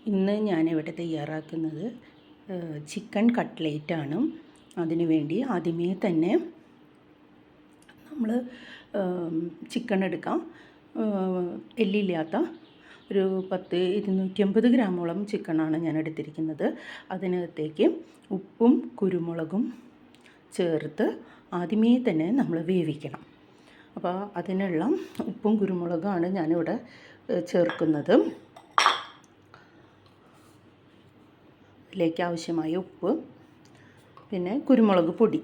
ഇന്ന് ഞാനിവിടെ തയ്യാറാക്കുന്നത് ചിക്കൻ കട്ട്ലേറ്റാണ്. അതിനു വേണ്ടി ആദ്യമേ തന്നെ നമ്മൾ ചിക്കൻ എടുക്കാം. എല്ലില്ലാത്ത ഒരു 250 ഗ്രാമോളം ചിക്കനാണ് ഞാൻ എടുത്തിരിക്കുന്നത്. അതിനകത്തേക്ക് ഉപ്പും കുരുമുളകും ചേർത്ത് ആദ്യമേ തന്നെ നമ്മൾ വേവിക്കണം. അപ്പോൾ അതിനുള്ള ഉപ്പും കുരുമുളകാണ് ഞാനിവിടെ ചേർക്കുന്നത്. അതിലേക്ക് ആവശ്യമായ ഉപ്പ്, പിന്നെ കുരുമുളക് പൊടി.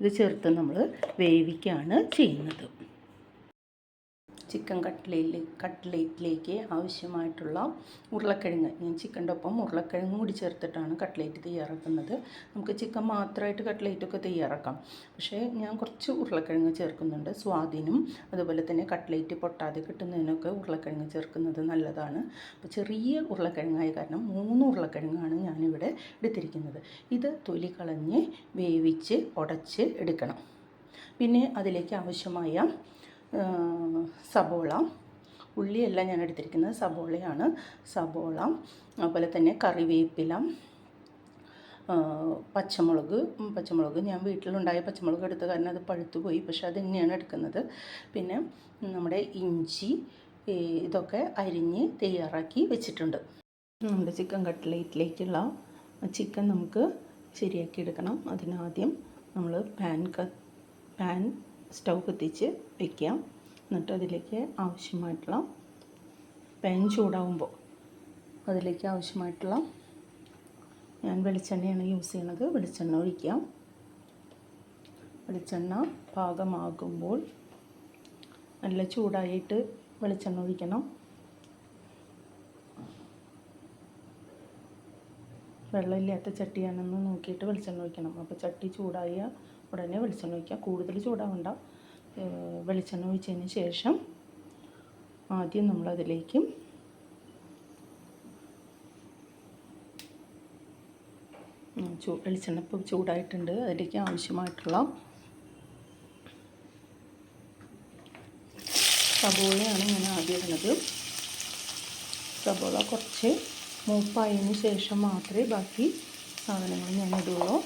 ഇത് ചേർത്ത് നമ്മൾ വേവിക്കുകയാണ് ചെയ്യുന്നത്. ചിക്കൻ കട്ട്ലേറ്റിലേക്ക് ആവശ്യമായിട്ടുള്ള ഉരുളക്കിഴങ്ങ്, ഞാൻ ചിക്കൻ്റെ ഒപ്പം ഉരുളക്കിഴങ്ങ് കൂടി ചേർത്തിട്ടാണ് കട്ട്ലേറ്റ് തയ്യാറാക്കുന്നത്. നമുക്ക് ചിക്കൻ മാത്രമായിട്ട് കട്ട്ലേറ്റൊക്കെ തയ്യാറാക്കാം, പക്ഷേ ഞാൻ കുറച്ച് ഉരുളക്കിഴങ്ങ് ചേർക്കുന്നുണ്ട്. സ്വാദിനും അതുപോലെ തന്നെ കട്ട്ലേറ്റ് പൊട്ടാതെ കിട്ടുന്നതിനൊക്കെ ഉരുളക്കിഴങ്ങ് ചേർക്കുന്നത് നല്ലതാണ്. അപ്പോൾ ചെറിയ ഉരുളക്കിഴങ്ങായ കാരണം 3 ഉരുളക്കിഴങ്ങാണ് ഞാനിവിടെ എടുത്തിരിക്കുന്നത്. ഇത് തൊലി കളഞ്ഞ് വേവിച്ച് ഉടച്ച് എടുക്കണം. പിന്നെ അതിലേക്ക് ആവശ്യമായ സബോള, ഉള്ളിയല്ല ഞാൻ എടുത്തിരിക്കുന്നത്, സബോളയാണ്. സബോള, അതുപോലെ തന്നെ കറിവേപ്പില, പച്ചമുളക് ഞാൻ വീട്ടിലുണ്ടായ പച്ചമുളക് എടുത്ത കാരണം അത് പഴുത്തു പോയി, പക്ഷെ അത് തന്നെയാണ് എടുക്കുന്നത്. പിന്നെ നമ്മുടെ ഇഞ്ചി, ഇതൊക്കെ അരിഞ്ഞ് തയ്യാറാക്കി വെച്ചിട്ടുണ്ട്. നമ്മുടെ ചിക്കൻ കട്ട്ലേറ്റിലേക്കുള്ള ചിക്കൻ നമുക്ക് ശരിയാക്കി എടുക്കണം. അതിനാദ്യം നമ്മൾ പാൻ സ്റ്റൗ കത്തിച്ച് വയ്ക്കാം. എന്നിട്ട് അതിലേക്ക് ആവശ്യമായിട്ടുള്ള പാൻ ചൂടാവുമ്പോൾ അതിലേക്ക് ആവശ്യമായിട്ടുള്ള, ഞാൻ വെളിച്ചെണ്ണയാണ് യൂസ് ചെയ്യണത്, വെളിച്ചെണ്ണ ഒഴിക്കാം. വെളിച്ചെണ്ണ പാകമാകുമ്പോൾ നല്ല ചൂടായിട്ട് വെളിച്ചെണ്ണ ഒഴിക്കണം. വെള്ളമില്ലാത്ത ചട്ടിയാണെന്ന് നോക്കിയിട്ട് വെളിച്ചെണ്ണ ഒഴിക്കണം. അപ്പോൾ ചട്ടി ചൂടായ ഉടനെ വെളിച്ചെണ്ണ ഒഴിക്കുക. കൂടുതൽ ചൂടാവണ്ട. വെളിച്ചെണ്ണ ഒഴിച്ചതിന് ശേഷം ആദ്യം നമ്മളതിലേക്ക് വെളിച്ചെണ്ണ ഇപ്പോൾ ചൂടായിട്ടുണ്ട്. അതിലേക്ക് ആവശ്യമായിട്ടുള്ള സബോളയാണ് ഞാൻ ആദ്യം ഇടുന്നത്. സബോള കുറച്ച് മൂപ്പായതിന് ശേഷം മാത്രമേ ബാക്കി സാധനങ്ങൾ ഞാൻ ഇടുള്ളൂ.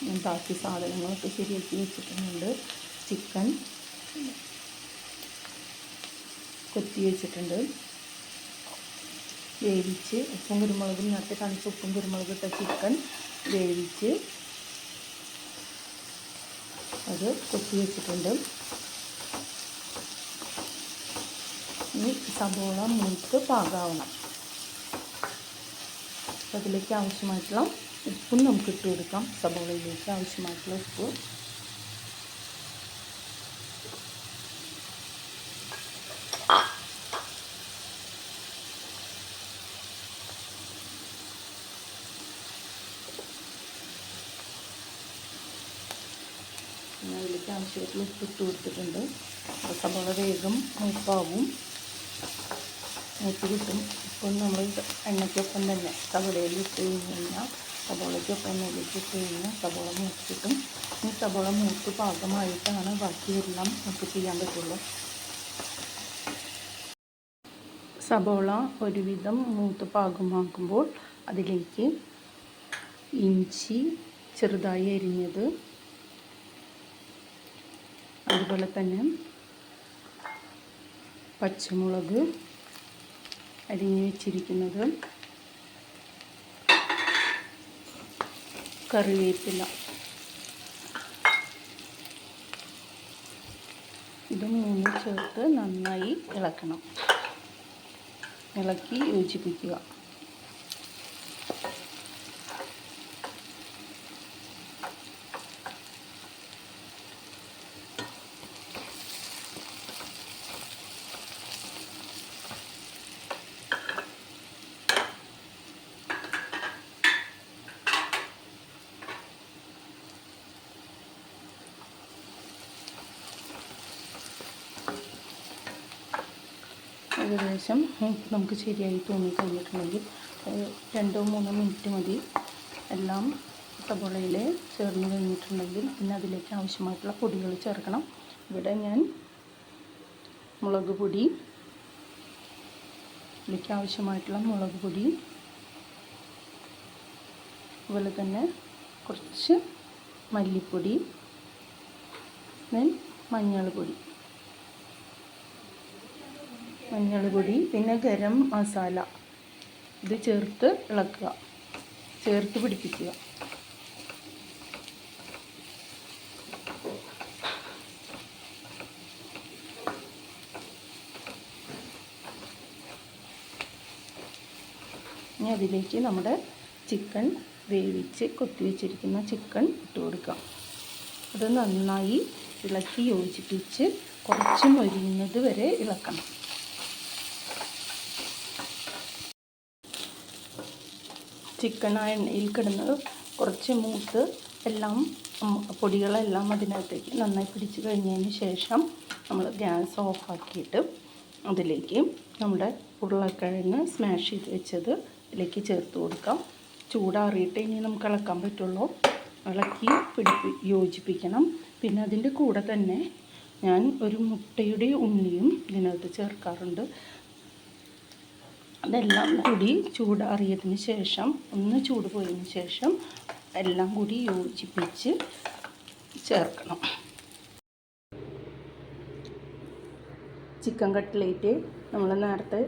ഞാൻ ബാക്കി സാധനങ്ങളൊക്കെ ശരിയാക്കി വെച്ചിട്ടുണ്ട്. ചിക്കൻ കൊത്തി വെച്ചിട്ടുണ്ട്. വേവിച്ച് ഉപ്പും കുരുമുളകും, നേരത്തെ കാണിച്ച ഉപ്പും കുരുമുളകും ഇട്ട ചിക്കൻ വേവിച്ച് അത് കൊത്തി വെച്ചിട്ടുണ്ട്. ഇനി സബോള മൂത്ത് പാകാവണം. അതിലേക്ക് ആവശ്യമായിട്ടുള്ള ഉപ്പും നമുക്ക് ഇട്ട് കൊടുക്കാം. സബോളയിലേക്ക് ആവശ്യമായിട്ടുള്ള ഉപ്പ്, അതിലേക്ക് ആവശ്യമായിട്ടുള്ള ഉപ്പ് ഇട്ട് കൊടുത്തിട്ടുണ്ട്. അപ്പോൾ സബോള വേഗം മൂപ്പാവും, മൂത്ത് കിട്ടും. ഇപ്പം നമ്മൾ എണ്ണയ്ക്കൊപ്പം തന്നെ സബോളയിൽ ഇട്ട് കഴിഞ്ഞാൽ, സബോളയ്ക്കൊപ്പം എണ്ണയിലേക്ക് ഇട്ട് കഴിഞ്ഞാൽ സബോള മൂത്ത് കിട്ടും. ഈ സബോള മൂത്ത് പാകമായിട്ടാണ് ബാക്കിയെല്ലാം നമുക്ക് ചെയ്യാൻ പറ്റുള്ളൂ. സബോള ഒരുവിധം മൂത്ത് പാകമാക്കുമ്പോൾ അതിലേക്ക് ഇഞ്ചി ചെറുതായി അരിഞ്ഞത്, അതുപോലെ തന്നെ പച്ചമുളക് അരിഞ്ഞ് വെച്ചിരിക്കുന്നത്, കറിവേപ്പില, ഇത് 3 ചേർത്ത് നന്നായി ഇളക്കണം. ഇളക്കി യോജിപ്പിക്കുക. ഏകദേശം നമുക്ക് ശരിയായി തോന്നി കഴിഞ്ഞിട്ടുണ്ടെങ്കിൽ 2-3 മിനിറ്റ് മതി. എല്ലാം സവോളയിൽ ചേർന്ന് കഴിഞ്ഞിട്ടുണ്ടെങ്കിൽ പിന്നെ അതിലേക്ക് ആവശ്യമായിട്ടുള്ള പൊടികൾ ചേർക്കണം. ഇവിടെ ഞാൻ മുളക് പൊടി, ഇതിലേക്ക് ആവശ്യമായിട്ടുള്ള മുളക് പൊടി, അതുപോലെ തന്നെ കുറച്ച് മല്ലിപ്പൊടി, മഞ്ഞൾപ്പൊടി, പിന്നെ ഗരം മസാല ഇത് ചേർത്ത് ഇളക്കുക, ചേർത്ത് പിടിപ്പിക്കുക. ഇനി അതിലേക്ക് നമ്മുടെ ചിക്കൻ വേവിച്ച് കൊത്തി വെച്ചിരിക്കുന്ന ചിക്കൻ ഇട്ട് കൊടുക്കാം. അത് നന്നായി ഇളക്കി യോജിപ്പിച്ച് കുറച്ച് മൊരിയുന്നത് വരെ ഇളക്കണം. ചിക്കൻ ആ എണ്ണയിൽ കിടന്ന് കുറച്ച് മൂത്ത് എല്ലാം പൊടികളെല്ലാം അതിനകത്തേക്ക് നന്നായി പിടിച്ച് കഴിഞ്ഞതിന് ശേഷം നമ്മൾ ഗ്യാസ് ഓഫാക്കിയിട്ട് അതിലേക്ക് നമ്മുടെ ഉരുളക്കിഴങ്ങ് സ്മാഷ് ചെയ്ത് വെച്ചത് ഇതിലേക്ക് ചേർത്ത് കൊടുക്കാം. ചൂടാറിയിട്ട് ഇനി നമുക്ക് ഇളക്കാൻ പറ്റുള്ളൂ. ഇളക്കി യോജിപ്പിക്കണം. പിന്നെ അതിൻ്റെ കൂടെ തന്നെ ഞാൻ ഒരു മുട്ടയുടെ ഉണ്ണിയും ഇതിനകത്ത് ചേർക്കാറുണ്ട്. അതെല്ലാം കൂടി ചൂടാറിയതിന് ശേഷം ഒന്ന് ചൂട് പോയതിന് ശേഷം എല്ലാം കൂടി യോജിപ്പിച്ച് ചേർക്കണം. ചിക്കൻ കട്ട്ലേറ്റ് നമ്മൾ നേരത്തെ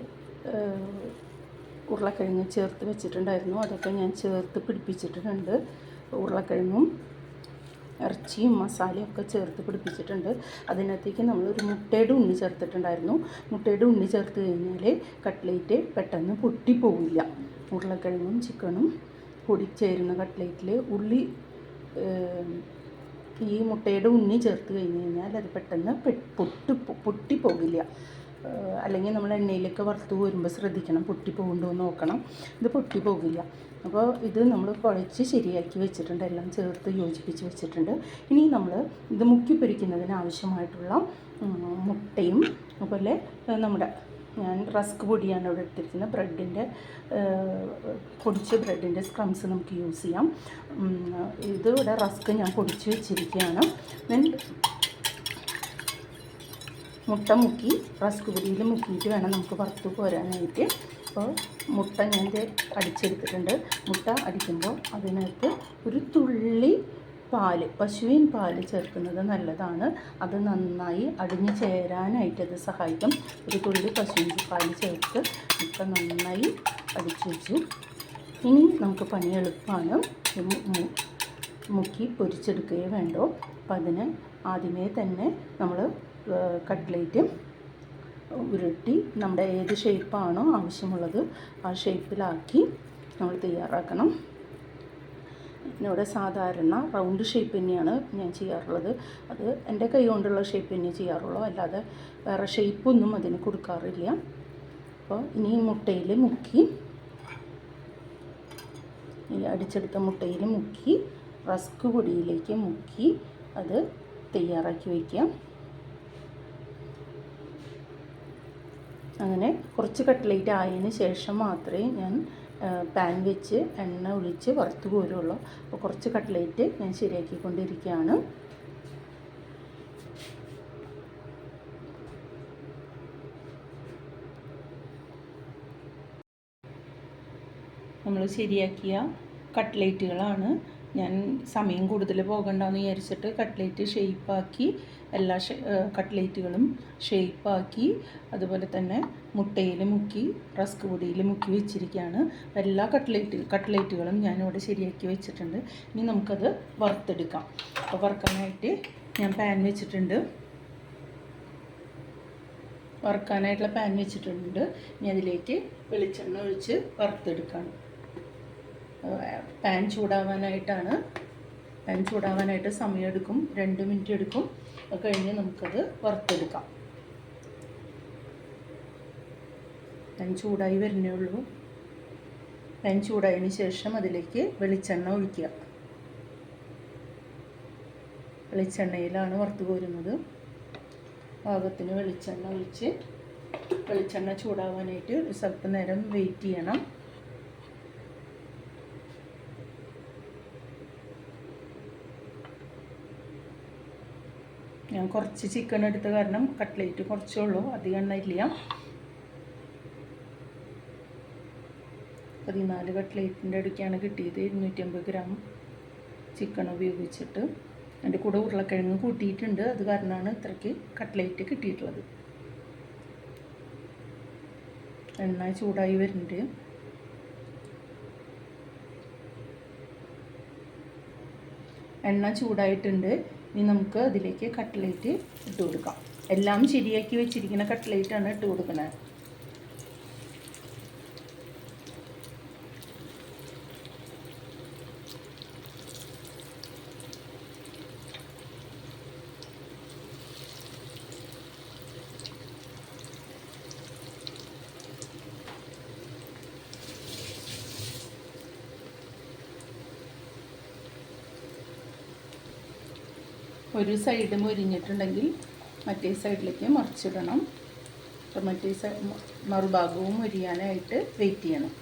ഉരുളക്കിഴങ്ങ് ചേർത്ത് വെച്ചിട്ടുണ്ടായിരുന്നു. അതൊക്കെ ഞാൻ ചേർത്ത് പിടിപ്പിച്ചിട്ടുണ്ട്. ഉരുളക്കിഴങ്ങും ഇറച്ചിയും മസാലയും ഒക്കെ ചേർത്ത് പിടിപ്പിച്ചിട്ടുണ്ട്. അതിനകത്തേക്ക് നമ്മളൊരു മുട്ടയുടെ ഉണ്ണി ചേർത്തിട്ടുണ്ടായിരുന്നു. മുട്ടയുടെ ഉണ്ണി ചേർത്ത് കഴിഞ്ഞാൽ കട്ട്ലേറ്റ് പെട്ടെന്ന് പൊട്ടിപ്പോവില്ല. ഉരുളക്കിഴങ്ങും ചിക്കനും കൂടി ചേരുന്ന കട്ട്ലേറ്റിൽ ഈ മുട്ടയുടെ ഉണ്ണി ചേർത്ത് കഴിഞ്ഞ് കഴിഞ്ഞാൽ അത് പെട്ടെന്ന് പൊട്ടിപ്പോകില്ല. അല്ലെങ്കിൽ നമ്മൾ എണ്ണയിലൊക്കെ വറുത്ത് വരുമ്പോൾ ശ്രദ്ധിക്കണം, പൊട്ടിപ്പോകുന്നുണ്ടോ എന്ന് നോക്കണം. ഇത് പൊട്ടിപ്പോകില്ല. അപ്പോൾ ഇത് നമ്മൾ കുഴച്ച് ശരിയാക്കി വെച്ചിട്ടുണ്ട്, എല്ലാം ചേർത്ത് യോജിപ്പിച്ച് വെച്ചിട്ടുണ്ട്. ഇനി നമ്മൾ ഇത് മുക്കി പൊരിക്കുന്നതിന് ആവശ്യമായിട്ടുള്ള മുട്ടയും അതുപോലെ ഞാൻ റസ്ക് പൊടിയാണ് ഇവിടെ എടുത്തിരിക്കുന്നത്. പൊടിച്ച ബ്രെഡിൻ്റെ സ്ക്രംസ് നമുക്ക് യൂസ് ചെയ്യാം. ഇത് ഇവിടെ റസ്ക് ഞാൻ പൊടിച്ച് വെച്ചിരിക്കുകയാണ്. മുട്ട മുക്കി റസ്ക് പൊടിയിൽ മുക്കിയിട്ട് വേണം നമുക്ക് വറുത്ത് പോരാനായിട്ട്. അപ്പോൾ മുട്ട ഞാൻ അടിച്ചെടുത്തിട്ടുണ്ട്. മുട്ട അടിക്കുമ്പോൾ അതിനകത്ത് ഒരു തുള്ളി പശുവിൻ പാല് ചേർക്കുന്നത് നല്ലതാണ്. അത് നന്നായി അടിഞ്ഞു ചേരാനായിട്ട് അത് സഹായിക്കും. ഒരു തുള്ളി പശുവിൻ പാല് ചേർത്ത് മുട്ട നന്നായി അടിച്ചു വെച്ചു. ഇനി നമുക്ക് പണി എളുപ്പമാണ്. മുക്കി പൊരിച്ചെടുക്കുകയേ വേണ്ടോ. അപ്പം അതിന് ആദ്യമേ തന്നെ നമ്മൾ കട്ട്ലേറ്റ് ഉരുട്ടി നമ്മുടെ ഏത് ഷേപ്പാണോ ആവശ്യമുള്ളത് ആ ഷേപ്പിലാക്കി നമ്മൾ തയ്യാറാക്കണം. ഇവിടെ സാധാരണ റൗണ്ട് ഷേപ്പ് തന്നെയാണ് ഞാൻ ചെയ്യാറുള്ളത്. അത് എൻ്റെ കൈ കൊണ്ടുള്ള ഷേപ്പ് തന്നെ ചെയ്യാറുള്ളൂ, അല്ലാതെ വേറെ ഷേപ്പൊന്നും അതിന് കൊടുക്കാറില്ല. അപ്പോൾ ഇനി മുട്ടയിൽ മുക്കി, ഈ അടിച്ചെടുത്ത മുട്ടയിൽ മുക്കി റസ്ക് പൊടിയിലേക്ക് മുക്കി അത് തയ്യാറാക്കി വയ്ക്കാം. അങ്ങനെ കുറച്ച് കട്ട്ലേറ്റ് ആയതിന് ശേഷം മാത്രമേ ഞാൻ പാൻ വെച്ച് എണ്ണ ഒഴിച്ച് വറുത്ത് കോരുള്ളൂ. അപ്പോൾ കുറച്ച് കട്ട്ലേറ്റ് ഞാൻ ശരിയാക്കിക്കൊണ്ടിരിക്കുകയാണ്. നമ്മൾ ശരിയാക്കിയ കട്ട്ലേറ്റുകളാണ്. ഞാൻ സമയം കൂടുതൽ പോകണ്ടെന്ന് വിചാരിച്ചിട്ട് കട്ട്ലേറ്റ് ഷേപ്പാക്കി, എല്ലാ കട്ട്ലേറ്റുകളും ഷേപ്പാക്കി അതുപോലെ തന്നെ മുട്ടയിൽ മുക്കി റസ്ക് പൊടിയിൽ മുക്കി വെച്ചിരിക്കുകയാണ്. എല്ലാ കട്ട്ലേറ്റുകളും ഞാനിവിടെ ശരിയാക്കി വെച്ചിട്ടുണ്ട്. ഇനി നമുക്കത് വറുത്തെടുക്കാം. അപ്പോൾ വറുക്കാനായിട്ട് ഞാൻ പാൻ വെച്ചിട്ടുണ്ട്. ഇനി അതിലേക്ക് വെളിച്ചെണ്ണ ഒഴിച്ച് വറുത്തെടുക്കുകയാണ്. പാൻ ചൂടാവാനായിട്ട് സമയമെടുക്കും, 2 മിനിറ്റ് എടുക്കും. അത് കഴിഞ്ഞ് നമുക്കത് വറുത്തെടുക്കാം. പാൻ ചൂടായി വരുന്നേ ഉള്ളൂ. പാൻ ചൂടായതിന് ശേഷം അതിലേക്ക് വെളിച്ചെണ്ണ ഒഴിക്കുക. വെളിച്ചെണ്ണയിലാണ് വറുത്ത് കോരുന്നത്. പാകത്തിന് വെളിച്ചെണ്ണ ഒഴിച്ച് വെളിച്ചെണ്ണ ചൂടാവാനായിട്ട് സ്വല്പം നേരം വെയിറ്റ് ചെയ്യണം. ഞാൻ കുറച്ച് ചിക്കൻ എടുത്ത കാരണം കട്ട്ലേറ്റ് കുറച്ചേ ഉള്ളൂ, അധികം എണ്ണ ഇല്ല. 14 കട്ട്ലേറ്റിൻ്റെ അടുക്കാണ് കിട്ടിയത്. 250 ഗ്രാം ചിക്കൻ ഉപയോഗിച്ചിട്ട്. അതിൻ്റെ കൂടെ ഉരുളക്കിഴങ്ങ് കൂട്ടിയിട്ടുണ്ട്, അത് കാരണമാണ് ഇത്രയ്ക്ക് കട്ട്ലേറ്റ് കിട്ടിയിട്ടുള്ളത്. എണ്ണ ചൂടായി വരുന്നുണ്ട്. എണ്ണ ചൂടായിട്ടുണ്ട്. ഇനി നമുക്ക് അതിലേക്ക് കട്ട്ലേറ്റ് ഇട്ട് കൊടുക്കാം. എല്ലാം ശരിയാക്കി വെച്ചിരിക്കുന്ന കട്ട്ലേറ്റാണ് ഇട്ട് കൊടുക്കുന്നത്. ഒരു സൈഡ് മുരിഞ്ഞിട്ടുണ്ടെങ്കിൽ മറ്റേ സൈഡിലേക്ക് മറിച്ചിടണം. അപ്പം മറ്റേ മറുഭാഗവും മുരിയാനായിട്ട് വെയിറ്റ് ചെയ്യണം.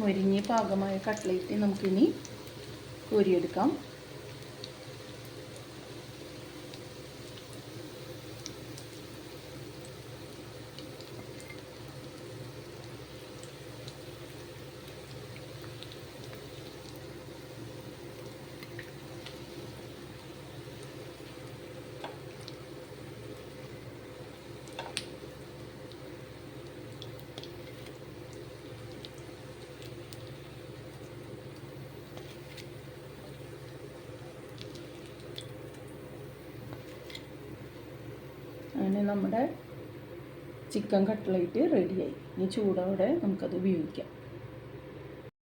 മൊരിഞ്ഞ് പാകമായ കട്ട്ലേറ്റ് നമുക്കിനി കോരിയെടുക്കാം. അങ്ങനെ നമ്മുടെ ചിക്കൻ കട്ട്ലേറ്റ് റെഡിയായി. ഇനി ചൂടോടെ നമുക്കത് ഉപയോഗിക്കാം.